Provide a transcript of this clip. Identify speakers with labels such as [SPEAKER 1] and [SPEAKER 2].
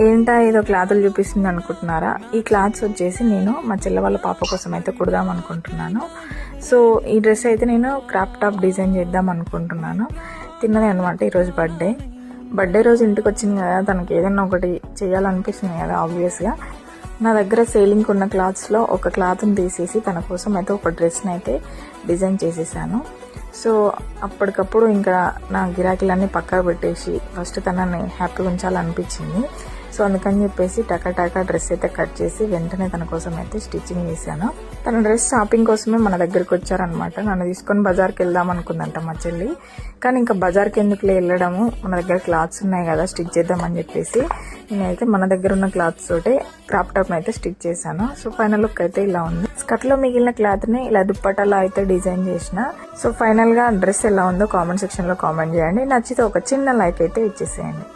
[SPEAKER 1] ఏంటా ఏదో క్లాతులు చూపిస్తుంది అనుకుంటున్నారా? ఈ క్లాత్స్ వచ్చేసి నేను మా చెల్లె వాళ్ళ పాప కోసం అయితే కుడదాం అనుకుంటున్నాను. సో ఈ డ్రెస్ అయితే నేను క్రాప్ టాప్ డిజైన్ చేద్దాం అనుకుంటున్నాను. తిన్నది అనమాట ఈరోజు బర్త్డే రోజు ఇంటికి వచ్చింది కదా, తనకి ఏదైనా ఒకటి చేయాలనిపిస్తుంది కదా ఆబ్వియస్గా. నా దగ్గర సేలింగ్ ఉన్న క్లాత్స్లో ఒక క్లాత్ని తీసేసి తన కోసం అయితే ఒక డ్రెస్ని అయితే డిజైన్ చేసేసాను. సో అప్పటికప్పుడు ఇంకా నా గిరాకీలన్నీ పక్కకు పెట్టేసి ఫస్ట్ తనని హ్యాపీగా ఉంచాలనిపించింది. సో అందుకని చెప్పేసి టకా డ్రెస్ అయితే కట్ చేసి వెంటనే తన కోసం అయితే స్టిచ్చింగ్ చేశాను. తన డ్రెస్ షాపింగ్ కోసమే మన దగ్గరికి వచ్చారనమాట. నన్ను తీసుకొని బజార్కి వెళ్దాం అనుకుందంట మా చెల్లి. కానీ ఇంకా బజార్కి ఎందుకులే వెళ్ళడము, మన దగ్గర క్లాత్స్ ఉన్నాయి కదా స్టిచ్ చేద్దామని చెప్పేసి నేనైతే మన దగ్గర ఉన్న క్లాత్స్ తోటే క్రాప్ టాప్ అయితే స్టిచ్ చేశాను. సో ఫైనల్ లుక్ అయితే ఇలా ఉంది. స్కర్ట్ లో మిగిలిన క్లాత్ ని ఇలా దుప్పటాలా అయితే డిజైన్ చేసిన. సో ఫైనల్ గా డ్రెస్ ఎలా ఉందో కామెంట్ సెక్షన్ లో కామెంట్ చేయండి. నచ్చితే ఒక చిన్న లైక్ అయితే ఇచ్చేసేయండి.